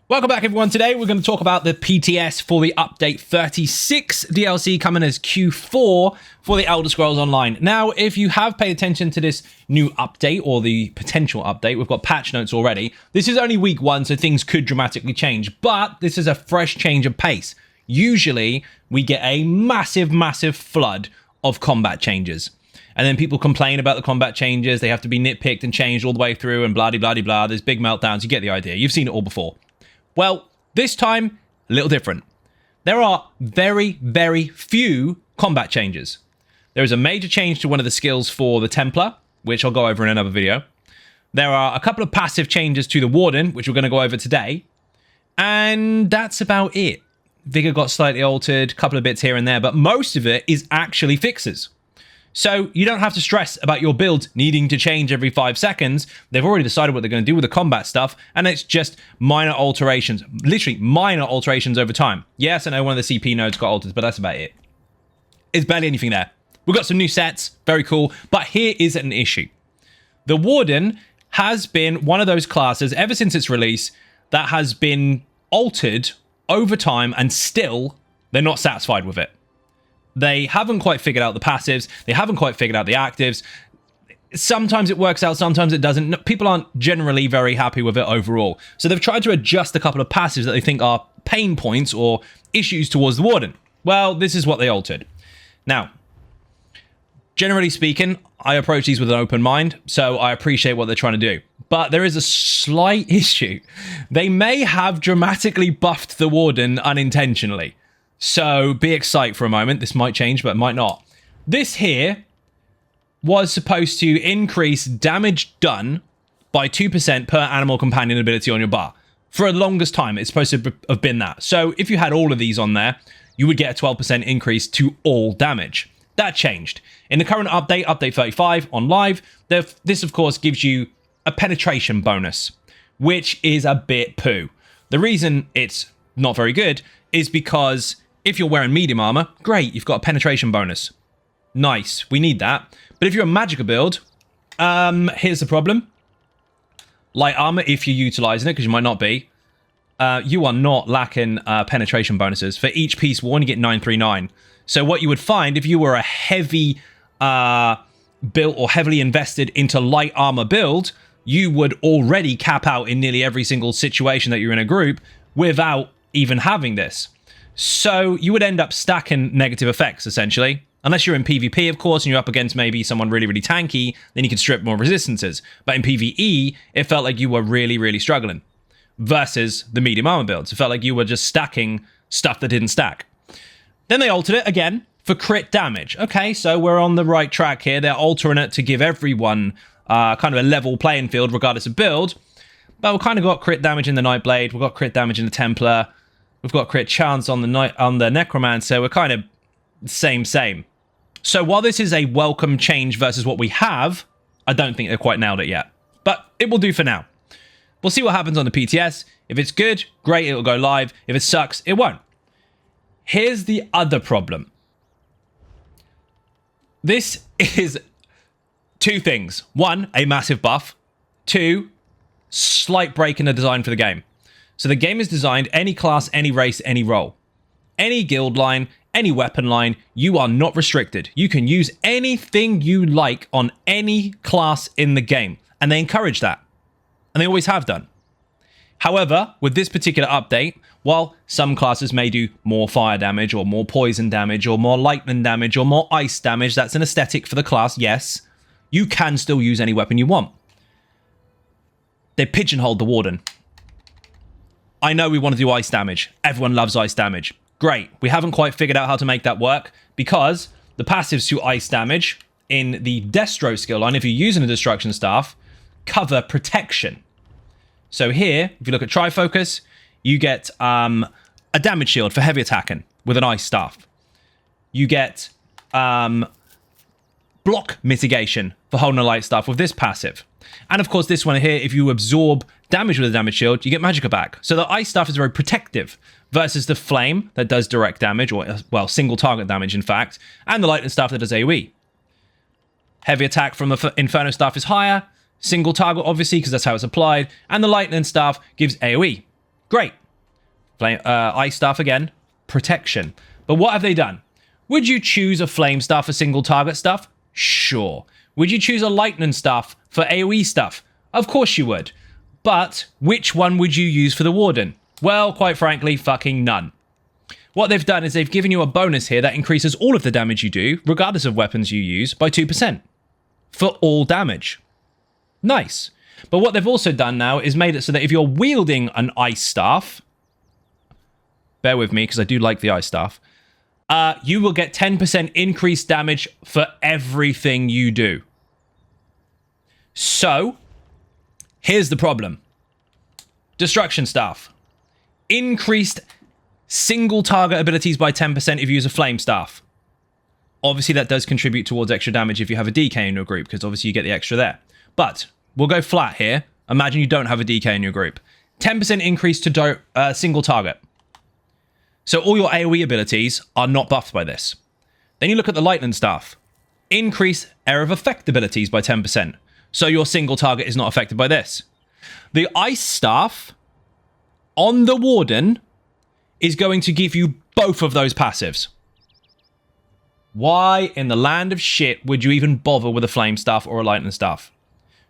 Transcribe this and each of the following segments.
Welcome back, everyone. Today we're going to talk about the PTS for the update 36 DLC coming as Q4 for the Elder Scrolls Online. Now, if you have paid attention to this new update or the potential update, we've got patch notes already. This is only week one, so things could dramatically change, but this is a fresh change of pace. Usually, we get a massive flood of combat changes. And then people complain about the combat changes. They have to be nitpicked and changed all the way through and blah-de-blah-de-blah. There's big meltdowns. You get the idea. You've seen it all before. Well, this time, a little different. There are very few combat changes. There is a major change to one of the skills for the Templar, which I'll go over in another video. There are a couple of passive changes to the Warden, which we're going to go over today. And that's about it. Vigor got slightly altered, a couple of bits here and there, but most of it is actually fixes. So you don't have to stress about your build needing to change every 5 seconds. They've already decided what they're going to do with the combat stuff, and it's just minor alterations, literally minor alterations over time. Yes, I know one of the CP nodes got altered, but that's about it. It's barely anything there. We've got some new sets, very cool, but here is an issue. The Warden has been one of those classes, ever since its release, that has been altered over time, and still, they're not satisfied with it. They haven't quite figured out the passives. They haven't quite figured out the actives. Sometimes it works out, sometimes it doesn't. People aren't generally very happy with it overall. So they've tried to adjust a couple of passives that they think are pain points or issues towards the Warden. Well, this is what they altered. Now, generally speaking, I approach these with an open mind, so I appreciate what they're trying to do. But there is a slight issue. They may have dramatically buffed the Warden unintentionally. So be excited for a moment. This might change, but it might not. This here was supposed to increase damage done by 2% per animal companion ability on your bar. For the longest time, it's supposed to have been that. So if you had all of these on there, you would get a 12% increase to all damage. That changed. In the current update, update 35 on live, this of course gives you a penetration bonus, which is a bit poo. The reason it's not very good is because if you're wearing medium armor, great, you've got a penetration bonus. Nice, we need that. But if you're a Magicka build, here's the problem. Light armor, if you're utilizing it, because you might not be, you are not lacking penetration bonuses. For each piece worn, you get 939. So what you would find if you were a heavy build or heavily invested into light armor build, you would already cap out in nearly every single situation that you're in a group without even having this. So you would end up stacking negative effects, essentially. Unless you're in PvP, of course, and you're up against maybe someone really tanky, then you can strip more resistances. But in PvE, it felt like you were really struggling. Versus the medium armor builds. It felt like you were just stacking stuff that didn't stack. Then they altered it again for crit damage. Okay, so we're on the right track here. They're altering it to give everyone kind of a level playing field, regardless of build. But we've kind of got crit damage in the Nightblade. We've got crit damage in the Templar. We've got crit chance on the Necromancer. We're kind of same. So while this is a welcome change versus what we have, I don't think they've quite nailed it yet. But it will do for now. We'll see what happens on the PTS. If it's good, great, it'll go live. If it sucks, it won't. Here's the other problem. This is two things. One, a massive buff. Two, slight break in the design for the game. So the game is designed any class, any race, any role. Any guild line, any weapon line, you are not restricted. You can use anything you like on any class in the game. And they encourage that. And they always have done. However, with this particular update, while some classes may do more fire damage or more poison damage or more lightning damage or more ice damage, that's an aesthetic for the class, yes, you can still use any weapon you want. They pigeonholed the Warden. I know we want to do ice damage. Everyone loves ice damage. Great. We haven't quite figured out how to make that work because the passives to ice damage in the Destro skill line, if you're using a destruction staff, cover protection. So here, if you look at Trifocus, you get a damage shield for heavy attacking with an ice staff. You get block mitigation for holding a light staff with this passive. And of course, this one here, if you absorb damage with a damage shield, you get Magicka back. So the ice stuff is very protective versus the flame that does direct damage, or, well, single target damage, in fact, and the lightning stuff that does AoE. Heavy attack from the Inferno staff is higher, single target, obviously, because that's how it's applied, and the lightning staff gives AoE. Great. Flame, ice staff again, protection. But what have they done? Would you choose a flame staff for single target stuff? Sure. Would you choose a lightning staff for AoE stuff? Of course you would. But which one would you use for the Warden? Well, quite frankly, fucking none. What they've done is they've given you a bonus here that increases all of the damage you do, regardless of weapons you use, by 2%. For all damage. Nice. But what they've also done now is made it so that if you're wielding an ice staff, bear with me because I do like the ice staff, you will get 10% increased damage for everything you do. So, here's the problem. Destruction staff. Increased single target abilities by 10% if you use a flame staff. Obviously, that does contribute towards extra damage if you have a DK in your group, because obviously you get the extra there. But we'll go flat here. Imagine you don't have a DK in your group. 10% increase to single target. So all your AoE abilities are not buffed by this. Then you look at the lightning staff. Increase area of effect abilities by 10%. So your single target is not affected by this. The ice staff on the Warden is going to give you both of those passives. Why in the land of shit would you even bother with a flame staff or a lightning staff?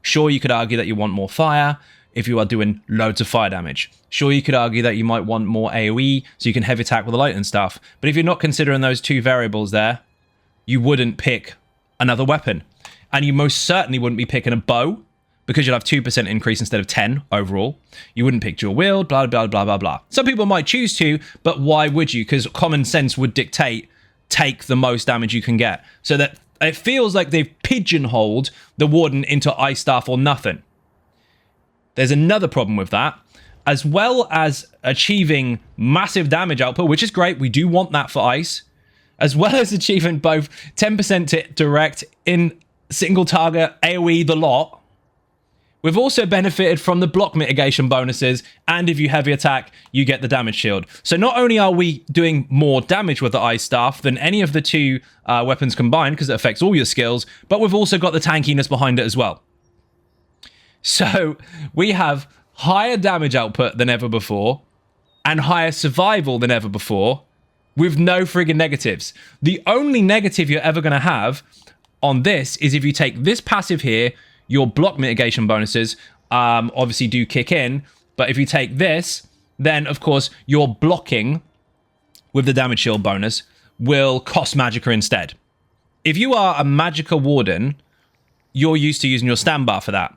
Sure, you could argue that you want more fire if you are doing loads of fire damage. Sure, you could argue that you might want more AoE so you can heavy attack with a lightning staff. But if you're not considering those two variables there, you wouldn't pick another weapon. And you most certainly wouldn't be picking a bow because you'll have 2% increase instead of 10 overall. You wouldn't pick dual wield, blah, blah, blah, blah, blah. Some people might choose to, but why would you? Because common sense would dictate take the most damage you can get. So that it feels like they've pigeonholed the Warden into ice staff or nothing. There's another problem with that. As well as achieving massive damage output, which is great, we do want that for ice, as well as achieving both 10% to direct in single target, AoE, the lot, we've also benefited from the block mitigation bonuses, and if you heavy attack, you get the damage shield. So not only are we doing more damage with the ice staff than any of the two weapons combined, because it affects all your skills, but we've also got the tankiness behind it as well. So we have higher damage output than ever before, and higher survival than ever before, with no friggin' negatives. The only negative you're ever going to have on this is if you take this passive here, your block mitigation bonuses obviously do kick in, but if you take this, then of course your blocking with the damage shield bonus will cost magicka instead. If you are a magicka Warden, you're used to using your stam bar for that.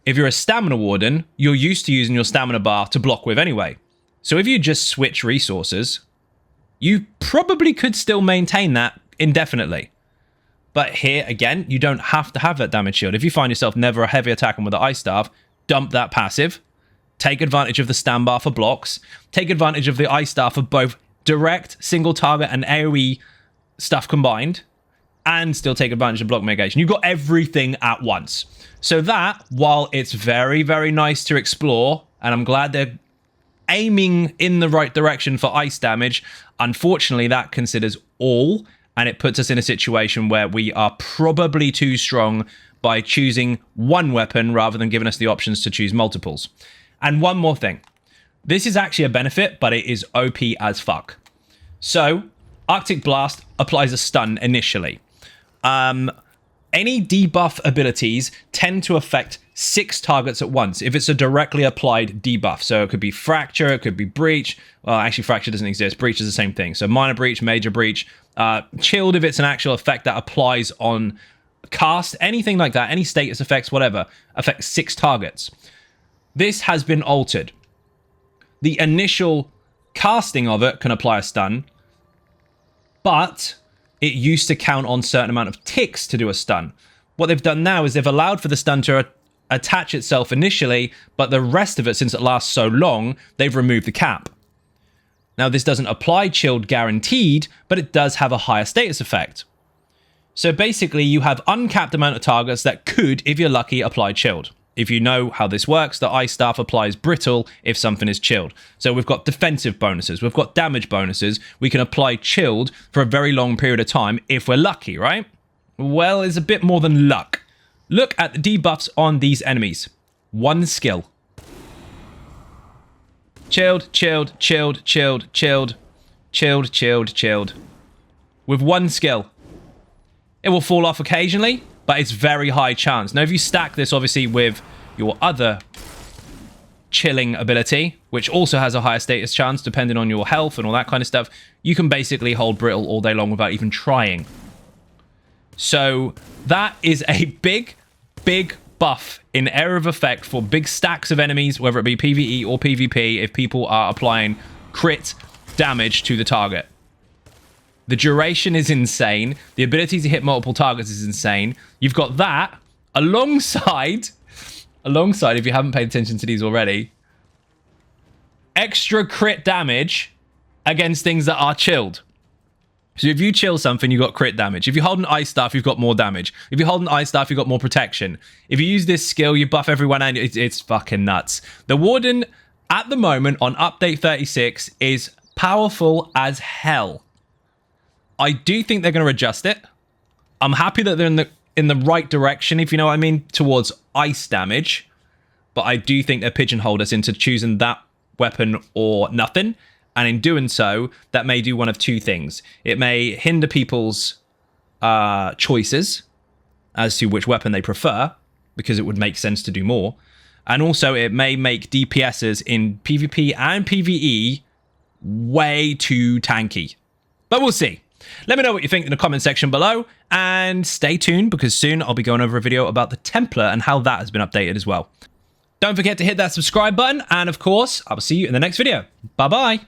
If you're a stamina Warden, you're used to using your stamina bar to block with anyway. So if you just switch resources, you probably could still maintain that indefinitely. But here, again, you don't have to have that damage shield. If you find yourself never a heavy attacking with the ice staff, dump that passive, take advantage of the stam bar for blocks, take advantage of the ice staff for both direct, single target, and AoE stuff combined, and still take advantage of block mitigation. You've got everything at once. So that, while it's very, very nice to explore, and I'm glad they're aiming in the right direction for ice damage, unfortunately that considers all, and it puts us in a situation where we are probably too strong by choosing one weapon rather than giving us the options to choose multiples. And one more thing. This is actually a benefit, but it is OP as fuck. So, Arctic Blast applies a stun initially. Any debuff abilities tend to affect 6 targets at once if it's a directly applied debuff. So it could be Fracture, it could be Breach. Well, actually, Fracture doesn't exist. Breach is the same thing. So Minor Breach, Major Breach. Chilled if it's an actual effect that applies on cast, anything like that, any status effects, whatever, affects 6 targets. This has been altered. The initial casting of it can apply a stun, but it used to count on a certain amount of ticks to do a stun. What they've done now is they've allowed for the stun to attach itself initially, but the rest of it, since it lasts so long, they've removed the cap. Now, this doesn't apply chilled guaranteed, but it does have a higher status effect. So basically, you have uncapped amount of targets that could, if you're lucky, apply chilled. If you know how this works, the ice staff applies brittle if something is chilled. So we've got defensive bonuses, we've got damage bonuses. We can apply chilled for a very long period of time if we're lucky, right? Well, it's a bit more than luck. Look at the debuffs on these enemies. 1 skill. Chilled, chilled, chilled, chilled, chilled, chilled, chilled, chilled. With one skill. It will fall off occasionally, but it's very high chance. Now, if you stack this, obviously, with your other chilling ability, which also has a higher status chance, depending on your health and all that kind of stuff, you can basically hold brittle all day long without even trying. So that is a big, big buff in area of effect for big stacks of enemies, whether it be PvE or PvP, if people are applying crit damage to the target. The duration is insane. The ability to hit multiple targets is insane. You've got that alongside, if you haven't paid attention to these already, extra crit damage against things that are chilled. So if you chill something, you got crit damage. If you hold an ice staff, you've got more damage. If you hold an ice staff, you've got more protection. If you use this skill, you buff everyone, and it's fucking nuts. The Warden, at the moment, on update 36, is powerful as hell. I do think they're going to adjust it. I'm happy that they're in the right direction, if you know what I mean, towards ice damage. But I do think they pigeonholed us into choosing that weapon or nothing. And in doing so, that may do one of two things. It may hinder people's choices as to which weapon they prefer, because it would make sense to do more. And also, it may make DPSs in PvP and PvE way too tanky. But we'll see. Let me know what you think in the comment section below. And stay tuned, because soon I'll be going over a video about the Templar and how that has been updated as well. Don't forget to hit that subscribe button. And of course, I will see you in the next video. Bye-bye.